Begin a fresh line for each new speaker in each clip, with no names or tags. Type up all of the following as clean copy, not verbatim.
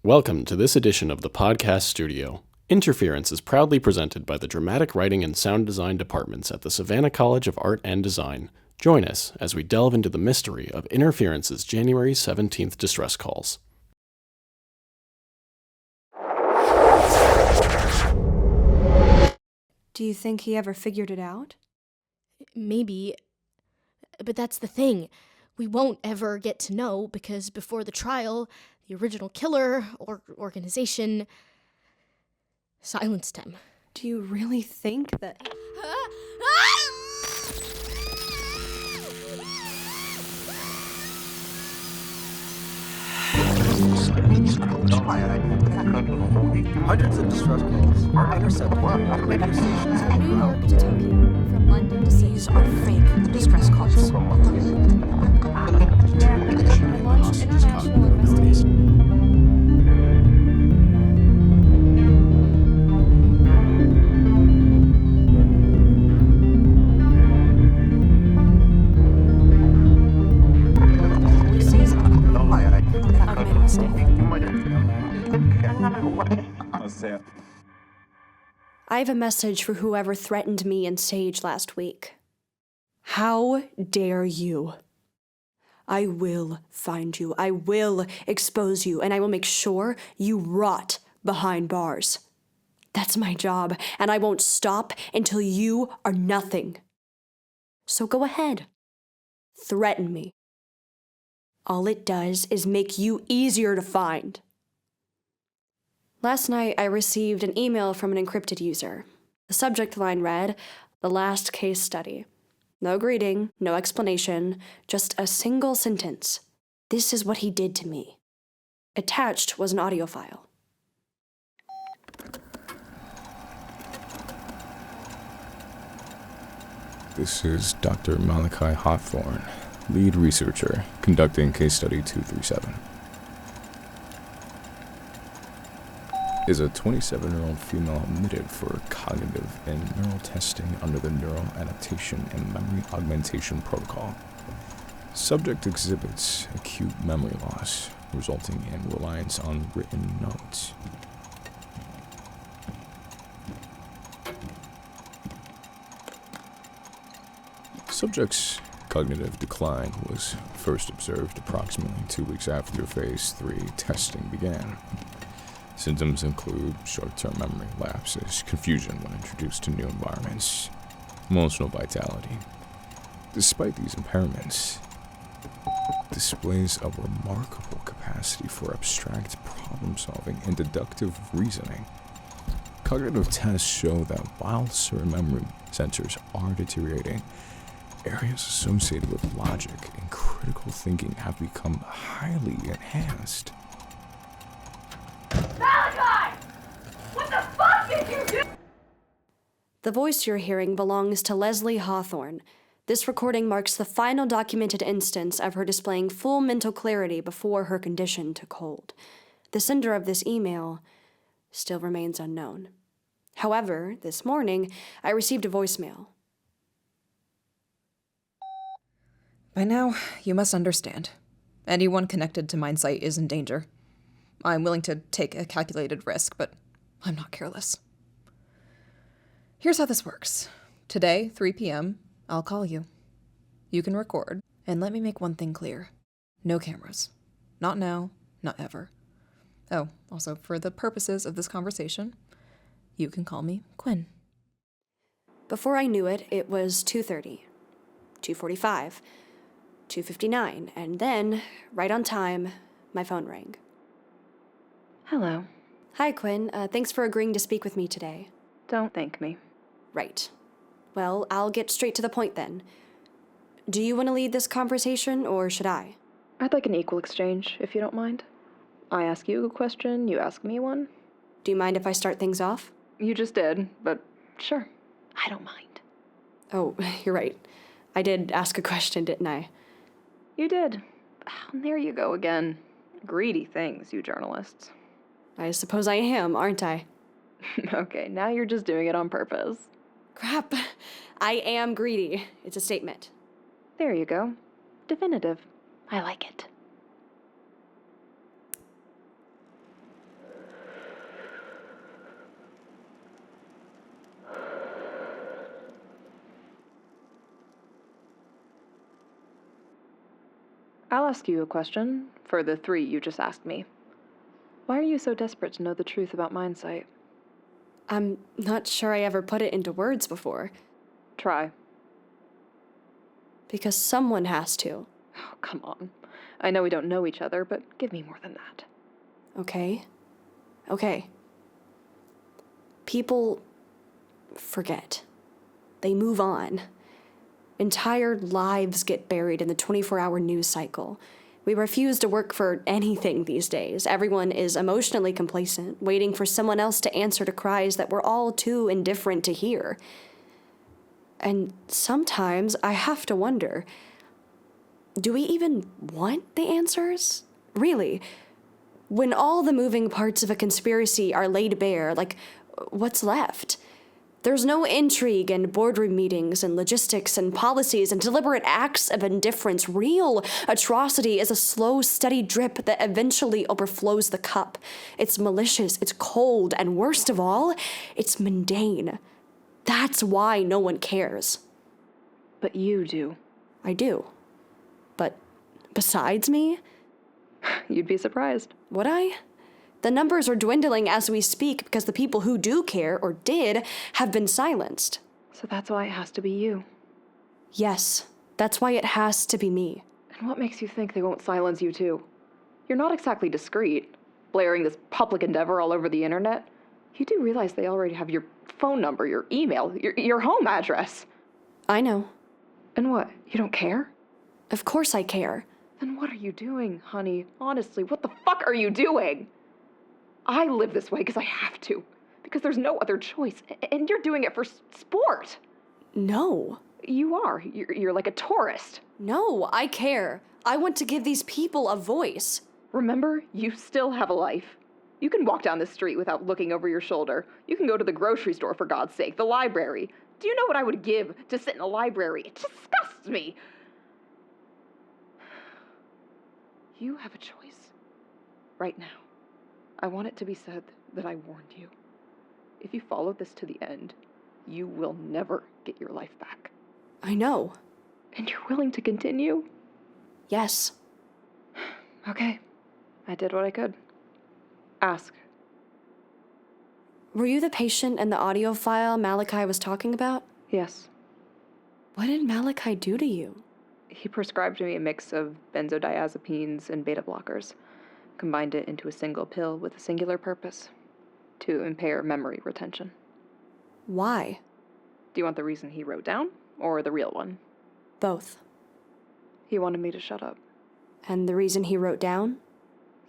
Welcome to this edition of the Podcast Studio. Interference is proudly presented by the Dramatic Writing and Sound Design departments at the Savannah College of Art and Design. Join us as we delve into the mystery of Interference's January 17th distress calls.
Do you think he ever figured it out?
Maybe, but that's the thing. We won't ever get to know because before the trial, the original killer or organization silenced him.
Do you really think that...
Hundreds of distress calls are intercepted at radio stations on the
New York
ground.
to Tokyo, from London to
These are fake distress calls.
I launched international investigation.
Policies I've made a mistake.
I have a message for whoever threatened me and Sage last week. How dare you? I will find you. I will expose you, and I will make sure you rot behind bars. That's my job, and I won't stop until you are nothing. So go ahead. Threaten me. All it does is make you easier to find. Last night, I received an email from an encrypted user. The subject line read, "The last case study." No greeting, no explanation, just a single sentence. This is what he did to me. Attached was an audio file.
This is Dr. Malachi Hawthorne, lead researcher, conducting case study 237. Is a 27-year-old female admitted for cognitive and neural testing under the Neural Adaptation and Memory Augmentation Protocol. Subject exhibits acute memory loss, resulting in reliance on written notes. Subject's cognitive decline was first observed approximately 2 weeks after Phase 3 testing began. Symptoms include short-term memory lapses, confusion when introduced to new environments, emotional vitality. Despite these impairments, displays a remarkable capacity for abstract problem-solving and deductive reasoning. Cognitive tests show that while certain memory centers are deteriorating, areas associated with logic and critical thinking have become highly enhanced.
Malachi! What the fuck did you do?
The voice you're hearing belongs to Leslie Hawthorne. This recording marks the final documented instance of her displaying full mental clarity before her condition took hold. The sender of this email still remains unknown. However, this morning, I received a voicemail.
By now, you must understand. Anyone connected to Mindsight is in danger. I'm willing to take a calculated risk, but I'm not careless. Here's how this works. Today, 3 p.m., I'll call you. You can record, and let me make one thing clear. No cameras. Not now, not ever. Oh, also, for the purposes of this conversation, you can call me Quinn.
Before I knew it, it was 2:30, 2:45, 2:59, and then, right on time, my phone rang.
Hello.
Hi, Quinn. Thanks for agreeing to speak with me today.
Don't thank me.
Right. Well, I'll get straight to the point then. Do you want to lead this conversation, or should I?
I'd like an equal exchange, if you don't mind. I ask you a question, you ask me one.
Do you mind if I start things off?
You just did, but sure. I don't mind.
Oh, you're right. I did ask a question, didn't I?
You did. And there you go again. Greedy things, you journalists.
I suppose I am, aren't I?
Okay, now you're just doing it on purpose.
Crap. I am greedy. It's a statement.
There you go. Definitive. I like it. I'll ask you a question, for the 3 you just asked me. Why are you so desperate to know the truth about Mindsight?
I'm not sure I ever put it into words before.
Try.
Because someone has to.
Oh, come on. I know we don't know each other, but give me more than that.
Okay? Okay. People forget. They move on. Entire lives get buried in the 24-hour news cycle. We refuse to work for anything these days. Everyone is emotionally complacent, waiting for someone else to answer to cries that we're all too indifferent to hear. And sometimes I have to wonder, do we even want the answers? Really? When all the moving parts of a conspiracy are laid bare, like, what's left? There's no intrigue and boardroom meetings and logistics and policies and deliberate acts of indifference. Real atrocity is a slow, steady drip that eventually overflows the cup. It's malicious, it's cold, and worst of all, it's mundane. That's why no one cares.
But you do.
I do. But besides me?
You'd be surprised.
Would I? The numbers are dwindling as we speak because the people who do care, or did, have been silenced.
So that's why it has to be you.
Yes, that's why it has to be me.
And what makes you think they won't silence you too? You're not exactly discreet, blaring this public endeavor all over the internet. You do realize they already have your phone number, your email, your home address.
I know.
And what, you don't care?
Of course I care.
Then what are you doing, honey? Honestly, what the fuck are you doing? I live this way because I have to. Because there's no other choice. And you're doing it for sport.
No.
You are. You're like a tourist.
No, I care. I want to give these people a voice.
Remember, you still have a life. You can walk down the street without looking over your shoulder. You can go to the grocery store, for God's sake, the library. Do you know what I would give to sit in a library? It disgusts me. You have a choice. Right now. I want it to be said that I warned you. If you follow this to the end, you will never get your life back.
I know.
And you're willing to continue?
Yes.
Okay. I did what I could. Ask.
Were you the patient in the audio file Malachi was talking about?
Yes.
What did Malachi do to you?
He prescribed me a mix of benzodiazepines and beta blockers. Combined it into a single pill with a singular purpose, to impair memory retention.
Why?
Do you want the reason he wrote down, or the real one?
Both.
He wanted me to shut up.
And the reason he wrote down?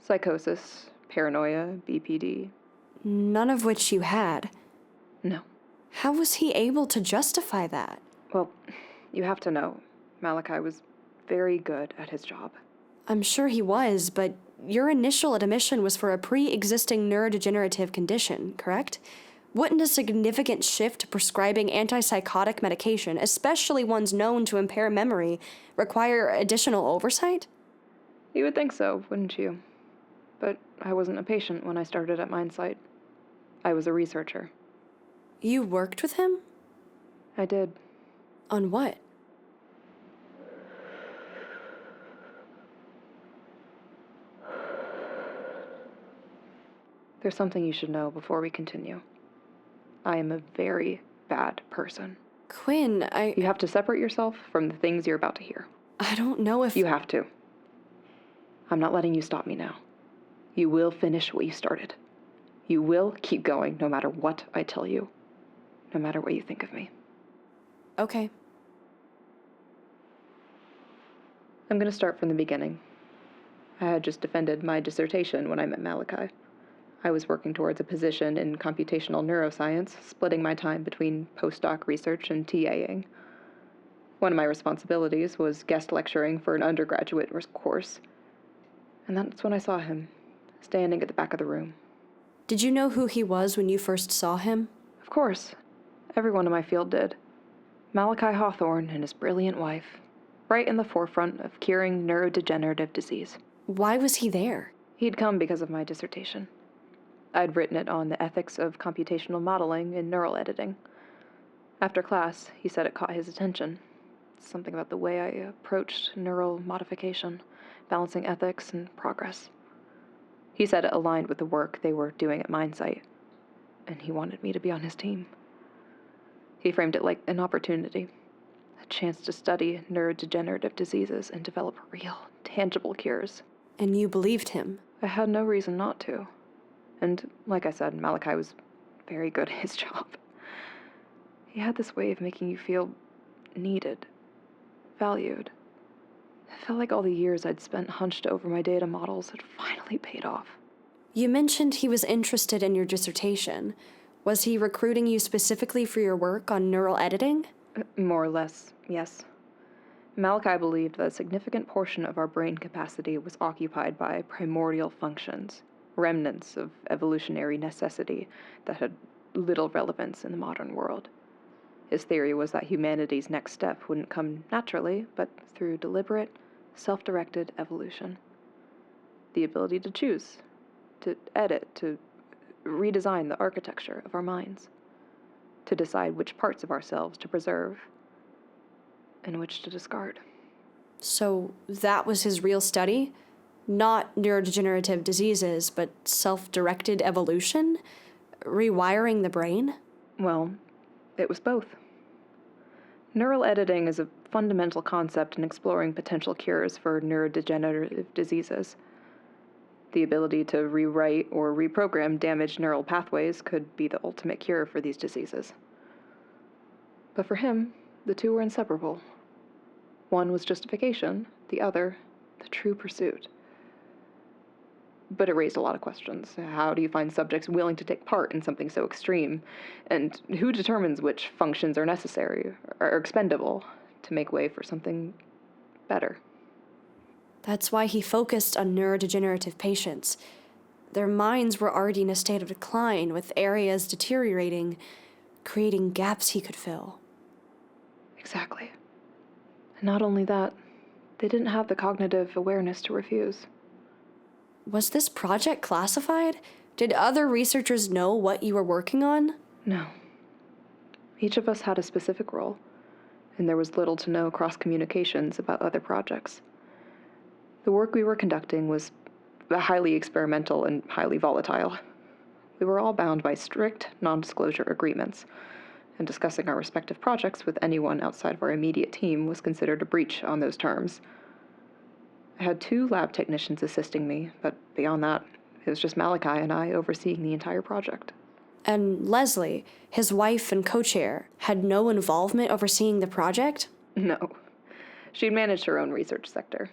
Psychosis, paranoia, BPD.
None of which you had.
No.
How was he able to justify that?
Well, you have to know, Malachi was very good at his job.
I'm sure he was, but your initial admission was for a pre-existing neurodegenerative condition, correct? Wouldn't a significant shift to prescribing antipsychotic medication, especially ones known to impair memory, require additional oversight?
You would think so, wouldn't you? But I wasn't a patient when I started at Mindsight. I was a researcher.
You worked with him?
I did.
On what?
There's something you should know before we continue. I am a very bad person.
Quinn,
You have to separate yourself from the things you're about to hear.
I don't know if...
You have to. I'm not letting you stop me now. You will finish what you started. You will keep going no matter what I tell you. No matter what you think of me.
Okay.
I'm going to start from the beginning. I had just defended my dissertation when I met Malachi. I was working towards a position in computational neuroscience, splitting my time between postdoc research and TAing. One of my responsibilities was guest lecturing for an undergraduate course. And that's when I saw him, standing at the back of the room.
Did you know who he was when you first saw him?
Of course. Everyone in my field did. Malachi Hawthorne and his brilliant wife, right in the forefront of curing neurodegenerative disease.
Why was he there?
He'd come because of my dissertation. I'd written it on the ethics of computational modeling in neural editing. After class, he said it caught his attention. Something about the way I approached neural modification, balancing ethics and progress. He said it aligned with the work they were doing at MindSight, and he wanted me to be on his team. He framed it like an opportunity, a chance to study neurodegenerative diseases and develop real, tangible cures.
And you believed him?
I had no reason not to. And like I said, Malachi was very good at his job. He had this way of making you feel needed, valued. It felt like all the years I'd spent hunched over my data models had finally paid off.
You mentioned he was interested in your dissertation. Was he recruiting you specifically for your work on neural editing?
More or less, yes. Malachi believed that a significant portion of our brain capacity was occupied by primordial functions, remnants of evolutionary necessity that had little relevance in the modern world. His theory was that humanity's next step wouldn't come naturally, but through deliberate, self-directed evolution. The ability to choose, to edit, to redesign the architecture of our minds, to decide which parts of ourselves to preserve and which to discard.
So that was his real study? Not neurodegenerative diseases, but self-directed evolution? Rewiring the brain?
Well, it was both. Neural editing is a fundamental concept in exploring potential cures for neurodegenerative diseases. The ability to rewrite or reprogram damaged neural pathways could be the ultimate cure for these diseases. But for him, the two were inseparable. One was justification, the other, the true pursuit. But it raised a lot of questions. How do you find subjects willing to take part in something so extreme? And who determines which functions are necessary or expendable to make way for something better?
That's why he focused on neurodegenerative patients. Their minds were already in a state of decline, with areas deteriorating, creating gaps he could fill.
Exactly. And not only that, they didn't have the cognitive awareness to refuse.
Was this project classified? Did other researchers know what you were working on?
No. Each of us had a specific role, and there was little to no cross-communications about other projects. The work we were conducting was highly experimental and highly volatile. We were all bound by strict non-disclosure agreements, and discussing our respective projects with anyone outside of our immediate team was considered a breach on those terms. I had 2 lab technicians assisting me, but beyond that, it was just Malachi and I overseeing the entire project.
And Leslie, his wife and co-chair, had no involvement overseeing the project?
No. She'd managed her own research sector.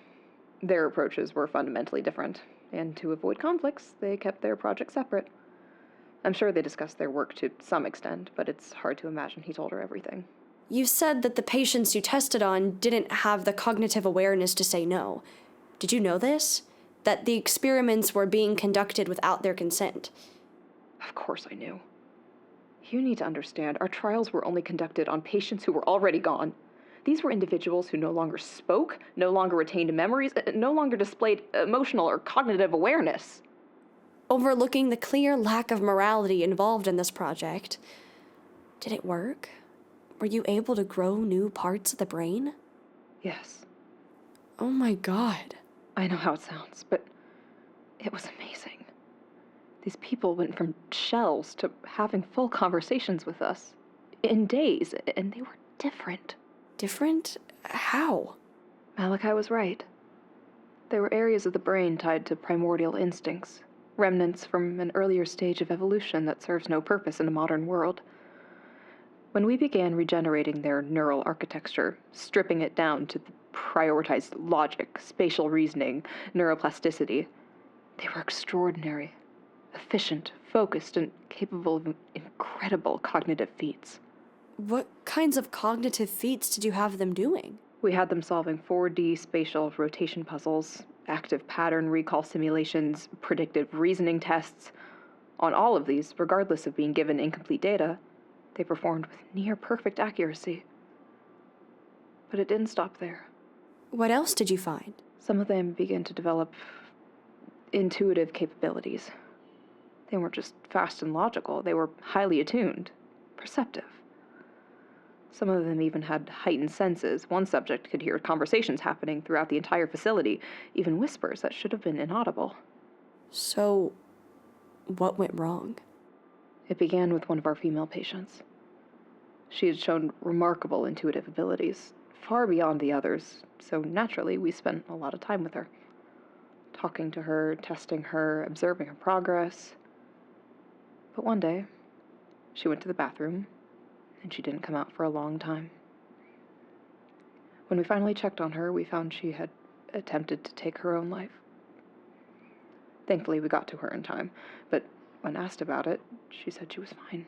Their approaches were fundamentally different, and to avoid conflicts, they kept their project separate. I'm sure they discussed their work to some extent, but it's hard to imagine he told her everything.
You said that the patients you tested on didn't have the cognitive awareness to say no. Did you know this? That the experiments were being conducted without their consent?
Of course I knew. You need to understand, our trials were only conducted on patients who were already gone. These were individuals who no longer spoke, no longer retained memories, no longer displayed emotional or cognitive awareness.
Overlooking the clear lack of morality involved in this project, did it work? Were you able to grow new parts of the brain?
Yes.
Oh my God.
I know how it sounds, but it was amazing. These people went from shells to having full conversations with us in days, and they were different.
Different? How?
Malachi was right. There were areas of the brain tied to primordial instincts, remnants from an earlier stage of evolution that serves no purpose in a modern world. When we began regenerating their neural architecture, stripping it down to the prioritized logic, spatial reasoning, neuroplasticity, they were extraordinary, efficient, focused, and capable of incredible cognitive feats.
What kinds of cognitive feats did you have them doing?
We had them solving 4D spatial rotation puzzles, active pattern recall simulations, predictive reasoning tests. On all of these, regardless of being given incomplete data, they performed with near-perfect accuracy. But it didn't stop there.
What else did you find?
Some of them began to develop intuitive capabilities. They weren't just fast and logical, they were highly attuned, perceptive. Some of them even had heightened senses. One subject could hear conversations happening throughout the entire facility, even whispers that should have been inaudible.
So, what went wrong?
It began with one of our female patients. She had shown remarkable intuitive abilities, far beyond the others, so naturally we spent a lot of time with her. Talking to her, testing her, observing her progress. But one day, she went to the bathroom, and she didn't come out for a long time. When we finally checked on her, we found she had attempted to take her own life. Thankfully, we got to her in time, but when asked about it, she said she was fine.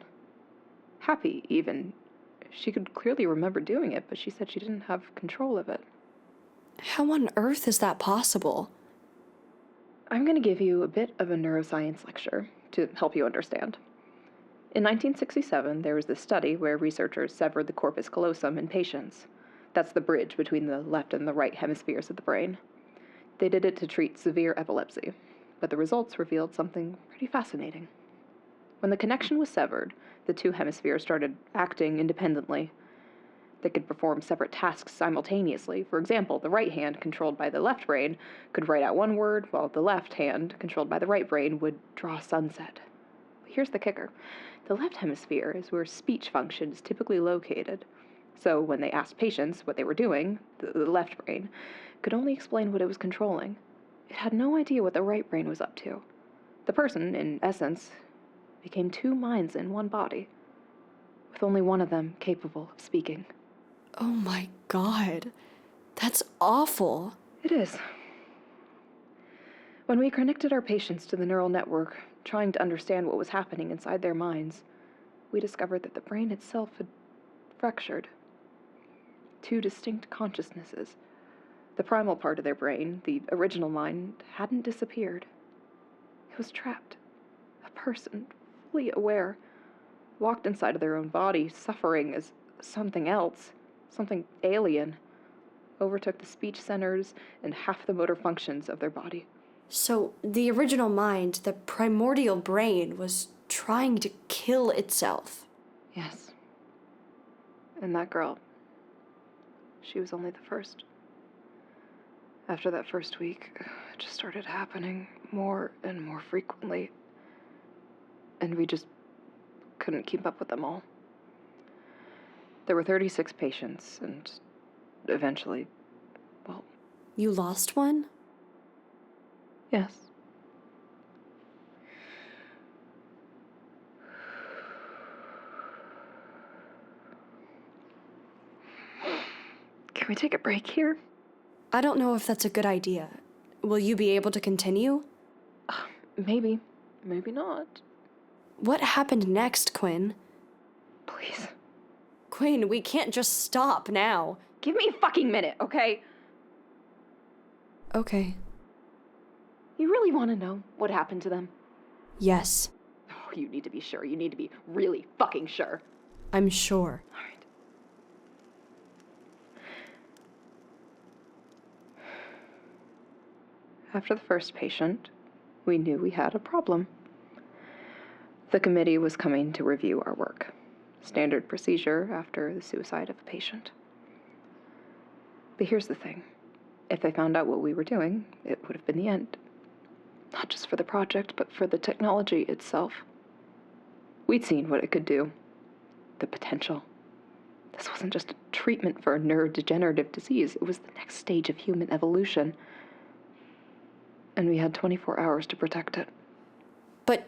Happy, even. She could clearly remember doing it, but she said she didn't have control of it.
How on earth is that possible?
I'm going to give you a bit of a neuroscience lecture to help you understand. In 1967, there was this study where researchers severed the corpus callosum in patients. That's the bridge between the left and the right hemispheres of the brain. They did it to treat severe epilepsy, but the results revealed something pretty fascinating. When the connection was severed, the two hemispheres started acting independently. They could perform separate tasks simultaneously. For example, the right hand, controlled by the left brain, could write out one word, while the left hand, controlled by the right brain, would draw a sunset. But here's the kicker. The left hemisphere is where speech function is typically located. So when they asked patients what they were doing, the left brain could only explain what it was controlling. It had no idea what the right brain was up to. The person, in essence, became two minds in one body, with only one of them capable of speaking.
Oh my God. That's awful.
It is. When we connected our patients to the neural network, trying to understand what was happening inside their minds, we discovered that the brain itself had fractured. Two distinct consciousnesses. The primal part of their brain, the original mind, hadn't disappeared. It was trapped. A person, fully aware, locked inside of their own body, suffering as something else, something alien, overtook the speech centers and half the motor functions of their body.
So, the original mind, the primordial brain, was trying to kill itself.
Yes. And that girl, she was only the first. After that first week, it just started happening more and more frequently. And we just couldn't keep up with them all. There were 36 patients, and eventually, well...
You lost one?
Yes. Can we take a break here?
I don't know if that's a good idea. Will you be able to continue?
Maybe. Maybe not.
What happened next, Quinn?
Please.
Quinn, we can't just stop now.
Give me a fucking minute, okay?
Okay.
You really want to know what happened to them?
Yes,
Oh, you need to be sure. You need to be really fucking sure.
I'm sure.
All right. After the first patient, we knew we had a problem. The committee was coming to review our work. Standard procedure after the suicide of a patient. But here's the thing. If they found out what we were doing, it would have been the end. Not just for the project, but for the technology itself. We'd seen what it could do. The potential. This wasn't just a treatment for a neurodegenerative disease. It was the next stage of human evolution. And we had 24 hours to protect it.
But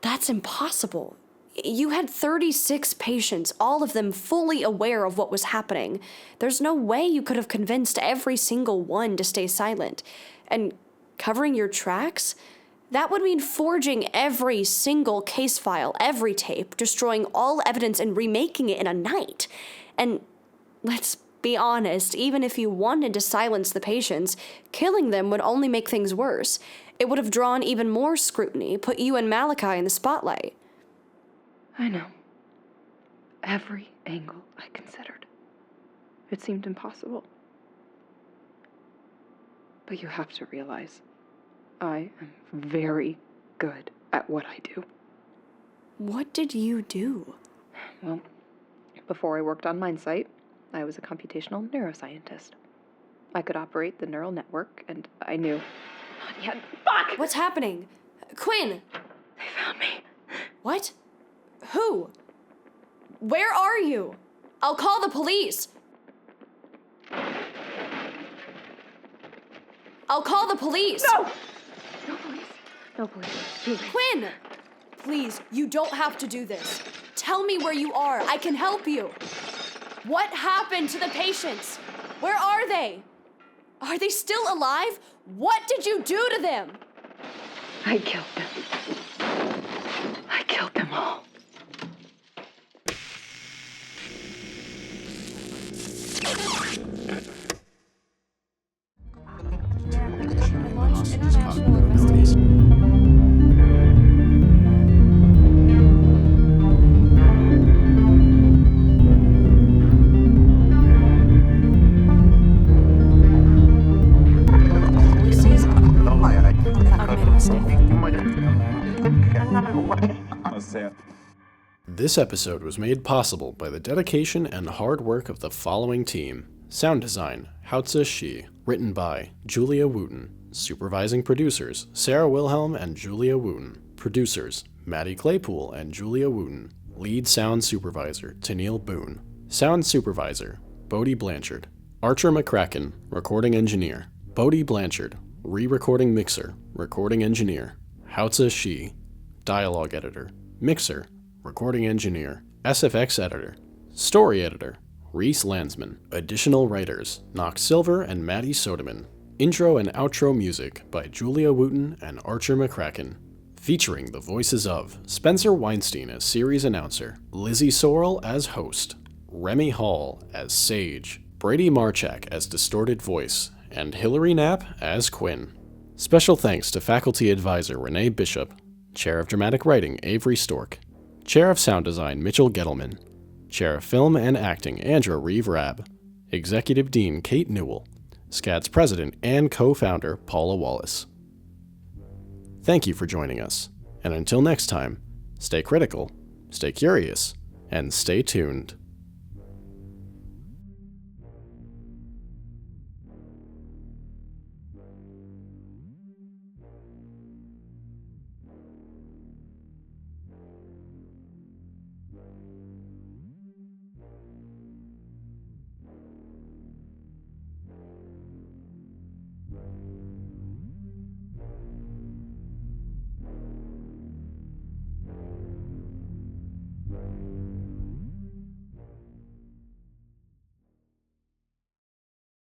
that's impossible. You had 36 patients, all of them fully aware of what was happening. There's no way you could have convinced every single one to stay silent. And covering your tracks? That would mean forging every single case file, every tape, destroying all evidence and remaking it in a night. And let's be honest, even if you wanted to silence the patients, killing them would only make things worse. It would have drawn even more scrutiny, put you and Malachi in the spotlight.
I know. Every angle I considered. It seemed impossible. But you have to realize, I am very good at what I do.
What did you do?
Well, Before I worked on MindSight, I was a computational neuroscientist. I could operate the neural network, and I knew... Not yet. Fuck!
What's happening? Quinn!
They found me.
What? Who? Where are you? I'll call the police. I'll call the police.
No! No police. No police. Please.
Quinn! Please, you don't have to do this. Tell me where you are. I can help you. What happened to the patients? Where are they? Are they still alive? What did you do to them?
I killed them. I killed them all.
This episode was made possible by the dedication and hard work of the following team. Sound design, Hautze Shi. Written by Julia Wooten. Supervising producers, Sarah Wilhelm and Julia Wooten. Producers, Maddie Claypool and Julia Wooten. Lead sound supervisor, Tennille Boone. Sound supervisor, Bodie Blanchard. Archer McCracken, recording engineer. Bodie Blanchard, re-recording mixer, recording engineer. Hautze Shi, dialogue editor. Mixer, recording engineer. SFX editor. Story editor, Reese Landsman. Additional writers, Knox Silver and Maddie Sodeman. Intro and outro music by Julia Wooten and Archer McCracken. Featuring the voices of Spencer Weinstein as series announcer, Lizzie Sorrell as host, Remy Hall as Sage, Brady Marchak as distorted voice, and Hillary Knapp as Quinn. Special thanks to faculty advisor Renee Bishop, Chair of Dramatic Writing Avery Stork, Chair of Sound Design Mitchell Gettleman, Chair of Film and Acting Andrew Reeve-Rabb, Executive Dean Kate Newell, SCAD's President and co-founder Paula Wallace. Thank you for joining us, and until next time, stay critical, stay curious, and stay tuned.